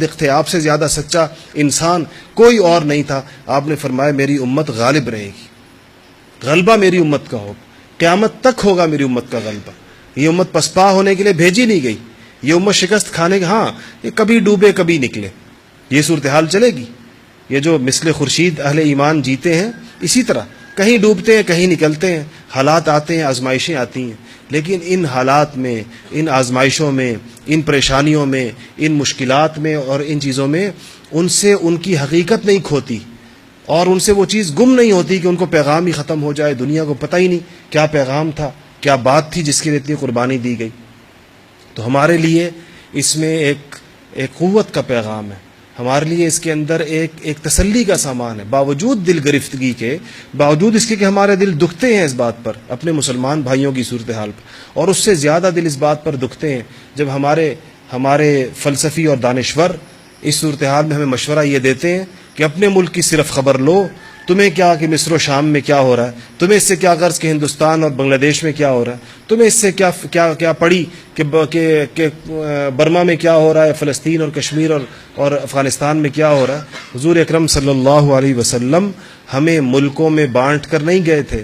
تھے، آپ سے زیادہ سچا انسان کوئی اور نہیں تھا. آپ نے فرمایا میری امت غالب رہے گی، غلبہ میری امت کا ہوگا، قیامت تک ہوگا میری امت کا غلبہ. یہ امت پسپا ہونے کے لیے بھیجی نہیں گئی، یہ امت شکست کھانے کے، ہاں یہ کبھی ڈوبے کبھی نکلے، یہ صورتحال چلے گی. یہ جو مثل خورشید اہل ایمان جیتے ہیں اسی طرح کہیں ڈوبتے ہیں کہیں نکلتے ہیں، حالات آتے ہیں، آزمائشیں آتی ہیں، لیکن ان حالات میں، ان آزمائشوں میں، ان پریشانیوں میں، ان مشکلات میں اور ان چیزوں میں ان سے ان کی حقیقت نہیں کھوتی اور ان سے وہ چیز گم نہیں ہوتی کہ ان کو پیغام ہی ختم ہو جائے، دنیا کو پتہ ہی نہیں کیا پیغام تھا، کیا بات تھی جس کے لیے اتنی قربانی دی گئی. تو ہمارے لیے اس میں ایک قوت کا پیغام ہے، ہمارے لیے اس کے اندر ایک تسلی کا سامان ہے. باوجود دل گرفتگی کے، باوجود اس کے کہ ہمارے دل دکھتے ہیں اس بات پر، اپنے مسلمان بھائیوں کی صورتحال پر، اور اس سے زیادہ دل اس بات پر دکھتے ہیں جب ہمارے فلسفی اور دانشور اس صورتحال میں ہمیں مشورہ یہ دیتے ہیں کہ اپنے ملک کی صرف خبر لو، تمہیں کیا کہ مصر و شام میں کیا ہو رہا ہے، تمہیں اس سے کیا غرض کہ ہندوستان اور بنگلہ دیش میں کیا ہو رہا ہے، تمہیں اس سے کیا پڑی کہ برما میں کیا ہو رہا ہے، فلسطین اور کشمیر اور افغانستان میں کیا ہو رہا ہے. حضور اکرم صلی اللہ علیہ وسلم ہمیں ملکوں میں بانٹ کر نہیں گئے تھے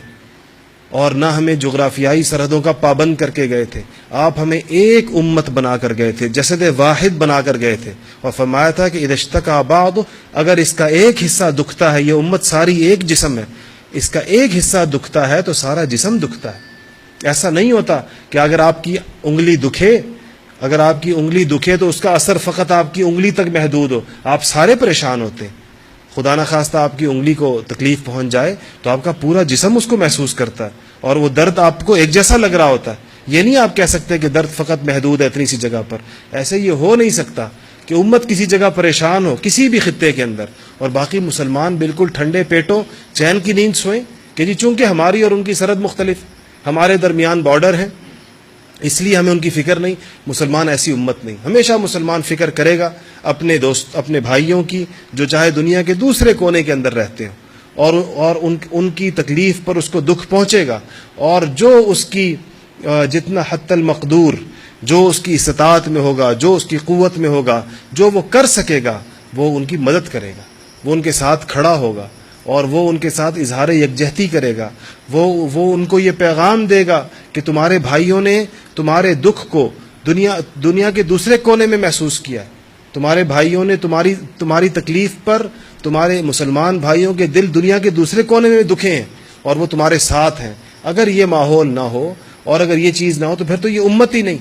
اور نہ ہمیں جغرافیائی سرحدوں کا پابند کر کے گئے تھے. آپ ہمیں ایک امت بنا کر گئے تھے، جسد واحد بنا کر گئے تھے، اور فرمایا تھا کہ اذا اشتکى بعض، اگر اس کا ایک حصہ دکھتا ہے، یہ امت ساری ایک جسم ہے، اس کا ایک حصہ دکھتا ہے تو سارا جسم دکھتا ہے. ایسا نہیں ہوتا کہ اگر آپ کی انگلی دکھے تو اس کا اثر فقط آپ کی انگلی تک محدود ہو، آپ سارے پریشان ہوتے ہیں. خدا نخواستہ آپ کی انگلی کو تکلیف پہنچ جائے تو آپ کا پورا جسم اس کو محسوس کرتا ہے اور وہ درد آپ کو ایک جیسا لگ رہا ہوتا ہے. یہ نہیں آپ کہہ سکتے کہ درد فقط محدود ہے اتنی سی جگہ پر. ایسے یہ ہو نہیں سکتا کہ امت کسی جگہ پریشان ہو کسی بھی خطے کے اندر اور باقی مسلمان بالکل ٹھنڈے پیٹوں چین کی نیند سوئیں کہ جی چونکہ ہماری اور ان کی سرحد مختلف، ہمارے درمیان بارڈر ہیں اس لیے ہمیں ان کی فکر نہیں. مسلمان ایسی امت نہیں، ہمیشہ مسلمان فکر کرے گا اپنے دوست، اپنے بھائیوں کی جو چاہے دنیا کے دوسرے کونے کے اندر رہتے ہیں، اور ان کی تکلیف پر اس کو دکھ پہنچے گا، اور جو اس کی جتنا حتی المقدور، جو اس کی استطاعت میں ہوگا، جو اس کی قوت میں ہوگا، جو وہ کر سکے گا وہ ان کی مدد کرے گا، وہ ان کے ساتھ کھڑا ہوگا اور وہ ان کے ساتھ اظہار یکجہتی کرے گا. وہ ان کو یہ پیغام دے گا کہ تمہارے بھائیوں نے تمہارے دکھ کو دنیا کے دوسرے کونے میں محسوس کیا ہے، تمہارے بھائیوں نے تمہاری تکلیف پر، تمہارے مسلمان بھائیوں کے دل دنیا کے دوسرے کونے میں دکھے ہیں اور وہ تمہارے ساتھ ہیں. اگر یہ ماحول نہ ہو اور اگر یہ چیز نہ ہو تو پھر تو یہ امت ہی نہیں.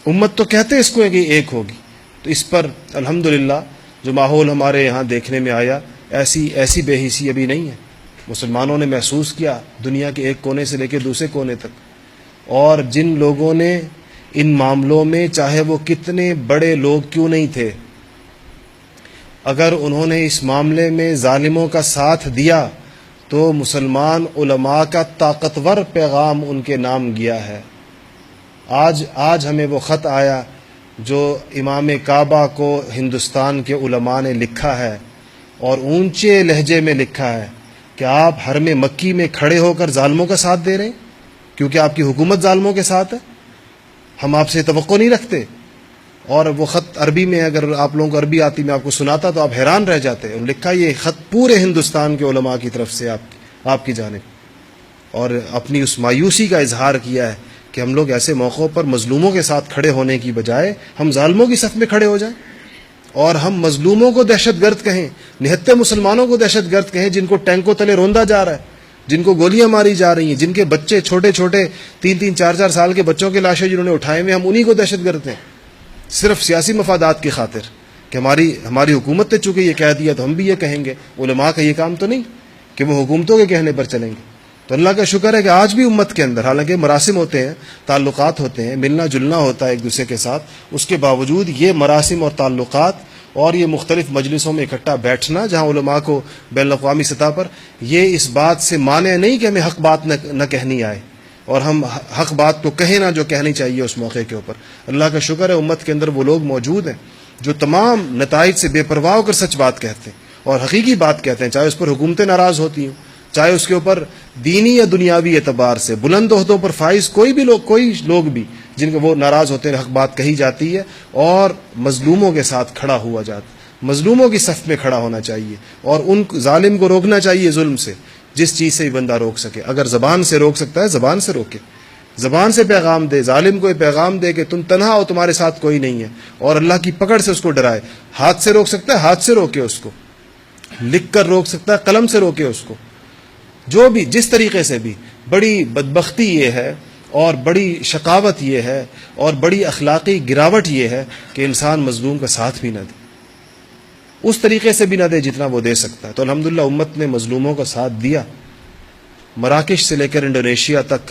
امت تو کہتے اس کو ہے کہ ایک ہوگی. تو اس پر الحمدللہ جو ماحول ہمارے یہاں دیکھنے میں آیا، ایسی بے حسی ابھی نہیں ہے. مسلمانوں نے محسوس کیا دنیا کے ایک کونے سے لے کے دوسرے کونے تک، اور جن لوگوں نے ان معاملوں میں چاہے وہ کتنے بڑے لوگ کیوں نہیں تھے، اگر انہوں نے اس معاملے میں ظالموں کا ساتھ دیا تو مسلمان علماء کا طاقتور پیغام ان کے نام گیا ہے. آج ہمیں وہ خط آیا جو امام کعبہ کو ہندوستان کے علماء نے لکھا ہے اور اونچے لہجے میں لکھا ہے کہ آپ حرم مکی میں کھڑے ہو کر ظالموں کا ساتھ دے رہے ہیں کیونکہ آپ کی حکومت ظالموں کے ساتھ ہے. ہم آپ سے توقع نہیں رکھتے. اور وہ خط عربی میں، اگر آپ لوگوں کو عربی آتی میں آپ کو سناتا تو آپ حیران رہ جاتے. لکھا یہ خط پورے ہندوستان کے علماء کی طرف سے آپ کی جانب، اور اپنی اس مایوسی کا اظہار کیا ہے کہ ہم لوگ ایسے موقعوں پر مظلوموں کے ساتھ کھڑے ہونے کی بجائے ہم ظالموں کی صف میں کھڑے ہو جائیں اور ہم مظلوموں کو دہشت گرد کہیں، نہتے مسلمانوں کو دہشت گرد کہیں جن کو ٹینکوں تلے روندا جا رہا ہے، جن کو گولیاں ماری جا رہی ہیں، جن کے بچے چھوٹے 3-4 سال کے بچوں کے لاشیں جنہوں نے اٹھائے ہوئے، ہم انہی کو دہشت گرد ہیں صرف سیاسی مفادات کی خاطر کہ ہماری حکومت نے چونکہ یہ کہہ دیا تو ہم بھی یہ کہیں گے. علماء کا یہ کام تو نہیں کہ وہ حکومتوں کے کہنے پر چلیں گے. تو اللہ کا شکر ہے کہ آج بھی امت کے اندر حالانکہ مراسم ہوتے ہیں، تعلقات ہوتے ہیں، ملنا جلنا ہوتا ہے ایک دوسرے کے ساتھ، اس کے باوجود یہ مراسم اور تعلقات اور یہ مختلف مجلسوں میں اکٹھا بیٹھنا جہاں علماء کو بین الاقوامی سطح پر، یہ اس بات سے مانع نہیں کہ ہمیں حق بات نہ کہنی آئے اور ہم حق بات کو کہیں نہ جو کہنی چاہیے اس موقع کے اوپر. اللہ کا شکر ہے امت کے اندر وہ لوگ موجود ہیں جو تمام نتائج سے بے پرواہ ہو کر سچ بات کہتے ہیں اور حقیقی بات کہتے ہیں، چاہے اس پر حکومتیں ناراض ہوتی ہوں، چاہے اس کے اوپر دینی یا دنیاوی اعتبار سے بلند عہدوں پر فائز کوئی لوگ بھی جن کے وہ ناراض ہوتے ہیں، حق بات کہی جاتی ہے اور مظلوموں کے ساتھ کھڑا ہوا جاتا، مظلوموں کی صف میں کھڑا ہونا چاہیے اور ان ظالم کو روکنا چاہیے ظلم سے، جس چیز سے بھی بندہ روک سکے۔ اگر زبان سے روک سکتا ہے زبان سے روکے، زبان سے پیغام دے، ظالم کو یہ پیغام دے کہ تم تنہا ہو، تمہارے ساتھ کوئی نہیں ہے، اور اللہ کی پکڑ سے اس کو ڈرائے۔ ہاتھ سے روک سکتا ہے ہاتھ سے روکے اس کو، لکھ کر روک سکتا ہے قلم سے روکے اس کو، جو بھی جس طریقے سے بھی۔ بڑی بدبختی یہ ہے اور بڑی شقاوت یہ ہے اور بڑی اخلاقی گراوٹ یہ ہے کہ انسان مظلوم کا ساتھ بھی نہ دے، اس طریقے سے بھی نہ دے جتنا وہ دے سکتا ہے۔ تو الحمدللہ امت نے مظلوموں کا ساتھ دیا، مراکش سے لے کر انڈونیشیا تک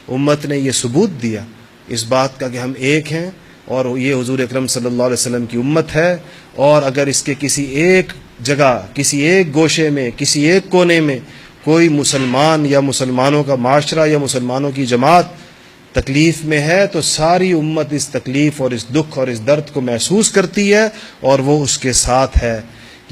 امت نے یہ ثبوت دیا اس بات کا کہ ہم ایک ہیں اور یہ حضور اکرم صلی اللہ علیہ وسلم کی امت ہے، اور اگر اس کے کسی ایک جگہ، کسی ایک گوشے میں، کسی ایک کونے میں کوئی مسلمان یا مسلمانوں کا معاشرہ یا مسلمانوں کی جماعت تکلیف میں ہے تو ساری امت اس تکلیف اور اس دکھ اور اس درد کو محسوس کرتی ہے اور وہ اس کے ساتھ ہے۔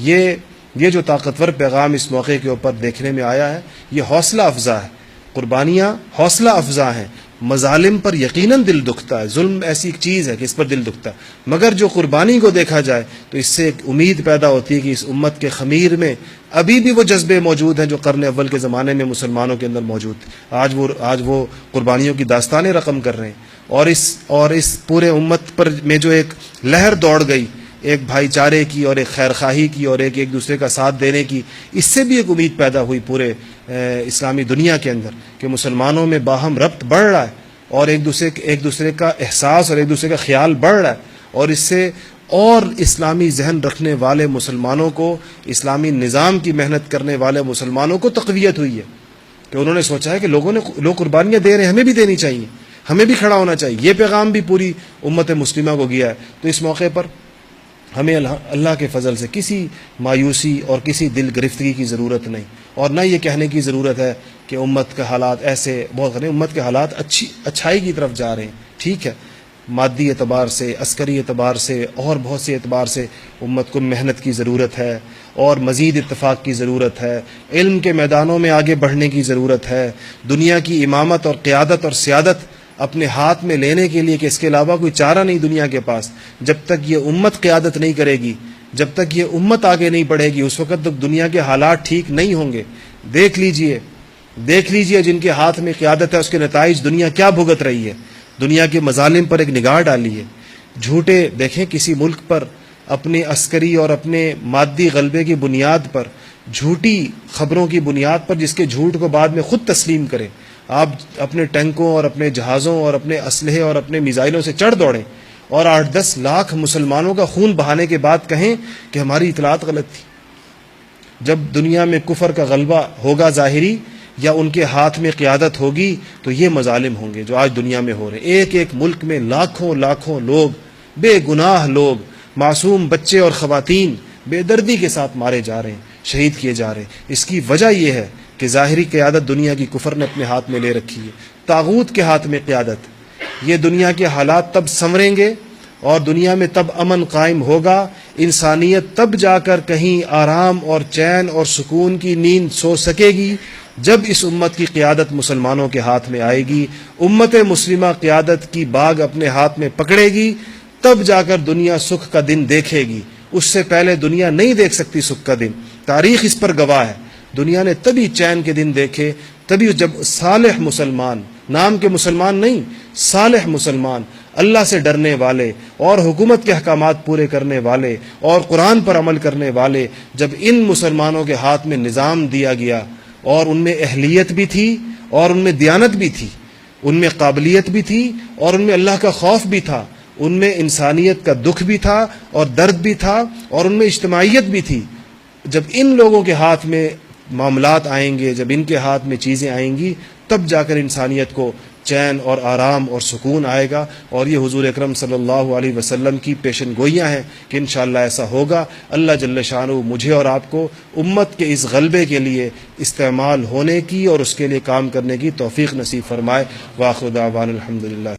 یہ جو طاقتور پیغام اس موقع کے اوپر دیکھنے میں آیا ہے، یہ حوصلہ افزا ہے۔ قربانیاں حوصلہ افزا ہیں، مظالم پر یقیناً دل دکھتا ہے، ظلم ایسی ایک چیز ہے کہ اس پر دل دکھتا ہے، مگر جو قربانی کو دیکھا جائے تو اس سے ایک امید پیدا ہوتی ہے کہ اس امت کے خمیر میں ابھی بھی وہ جذبے موجود ہیں جو قرن اول کے زمانے میں مسلمانوں کے اندر موجود تھے۔ آج وہ قربانیوں کی داستانیں رقم کر رہے ہیں، اور اس پورے امت پر میں جو ایک لہر دوڑ گئی، ایک بھائی چارے کی اور ایک خیر خواہی کی اور ایک دوسرے کا ساتھ دینے کی، اس سے بھی ایک امید پیدا ہوئی پورے اسلامی دنیا کے اندر کہ مسلمانوں میں باہم ربط بڑھ رہا ہے اور ایک دوسرے کا احساس اور ایک دوسرے کا خیال بڑھ رہا ہے، اور اس سے اور اسلامی ذہن رکھنے والے مسلمانوں کو، اسلامی نظام کی محنت کرنے والے مسلمانوں کو تقویت ہوئی ہے کہ انہوں نے سوچا ہے کہ لوگ قربانیاں دے رہے ہیں، ہمیں بھی دینی چاہیے، ہمیں بھی کھڑا ہونا چاہیے۔ یہ پیغام بھی پوری امت مسلمہ کو گیا ہے۔ تو اس موقع پر ہمیں اللہ کے فضل سے کسی مایوسی اور کسی دل گرفتگی کی ضرورت نہیں، اور نہ یہ کہنے کی ضرورت ہے کہ امت کے حالات ایسے بہت نہیں۔ امت کے حالات اچھائی کی طرف جا رہے ہیں، ٹھیک ہے، مادی اعتبار سے، عسکری اعتبار سے اور بہت سے اعتبار سے امت کو محنت کی ضرورت ہے اور مزید اتفاق کی ضرورت ہے، علم کے میدانوں میں آگے بڑھنے کی ضرورت ہے، دنیا کی امامت اور قیادت اور سیادت اپنے ہاتھ میں لینے کے لیے کہ اس کے علاوہ کوئی چارہ نہیں دنیا کے پاس۔ جب تک یہ امت قیادت نہیں کرے گی، جب تک یہ امت آگے نہیں بڑھے گی، اس وقت تک دنیا کے حالات ٹھیک نہیں ہوں گے۔ دیکھ لیجئے جن کے ہاتھ میں قیادت ہے اس کے نتائج دنیا کیا بھگت رہی ہے۔ دنیا کے مظالم پر ایک نگاہ ڈالیے، جھوٹے دیکھیں کسی ملک پر اپنے عسکری اور اپنے مادی غلبے کی بنیاد پر، جھوٹی خبروں کی بنیاد پر، جس کے جھوٹ کو بعد میں خود تسلیم کریں، آپ اپنے ٹینکوں اور اپنے جہازوں اور اپنے اسلحے اور اپنے میزائلوں سے چڑھ دوڑیں اور 8-10 لاکھ مسلمانوں کا خون بہانے کے بعد کہیں کہ ہماری اطلاعات غلط تھی۔ جب دنیا میں کفر کا غلبہ ہوگا ظاہری یا ان کے ہاتھ میں قیادت ہوگی تو یہ مظالم ہوں گے جو آج دنیا میں ہو رہے ہیں۔ ایک ملک میں لاکھوں لوگ، بے گناہ لوگ، معصوم بچے اور خواتین بے دردی کے ساتھ مارے جا رہے ہیں، شہید کیے جا رہے ہیں۔ اس کی وجہ یہ ہے کہ ظاہری قیادت دنیا کی کفر نے اپنے ہاتھ میں لے رکھی ہے، طاغوت کے ہاتھ میں قیادت۔ یہ دنیا کے حالات تب سنوریں گے اور دنیا میں تب امن قائم ہوگا، انسانیت تب جا کر کہیں آرام اور چین اور سکون کی نیند سو سکے گی جب اس امت کی قیادت مسلمانوں کے ہاتھ میں آئے گی۔ امت مسلمہ قیادت کی باغ اپنے ہاتھ میں پکڑے گی، تب جا کر دنیا سکھ کا دن دیکھے گی، اس سے پہلے دنیا نہیں دیکھ سکتی سکھ کا دن۔ تاریخ اس پر گواہ ہے، دنیا نے تبھی چین کے دن دیکھے، تبھی جب صالح مسلمان، نام کے مسلمان نہیں، صالح مسلمان، اللہ سے ڈرنے والے اور حکومت کے احکامات پورے کرنے والے اور قرآن پر عمل کرنے والے، جب ان مسلمانوں کے ہاتھ میں نظام دیا گیا اور ان میں اہلیت بھی تھی اور ان میں دیانت بھی تھی، ان میں قابلیت بھی تھی اور ان میں اللہ کا خوف بھی تھا، ان میں انسانیت کا دکھ بھی تھا اور درد بھی تھا اور ان میں اجتماعیت بھی تھی، جب ان لوگوں کے ہاتھ میں معاملات آئیں گے، جب ان کے ہاتھ میں چیزیں آئیں گی، تب جا کر انسانیت کو چین اور آرام اور سکون آئے گا۔ اور یہ حضور اکرم صلی اللہ علیہ وسلم کی پیشن گوئیاں ہیں کہ انشاءاللہ ایسا ہوگا۔ اللہ جل شانہ مجھے اور آپ کو امت کے اس غلبے کے لیے استعمال ہونے کی اور اس کے لیے کام کرنے کی توفیق نصیب فرمائے۔ وآخر دعوانا الحمدللہ۔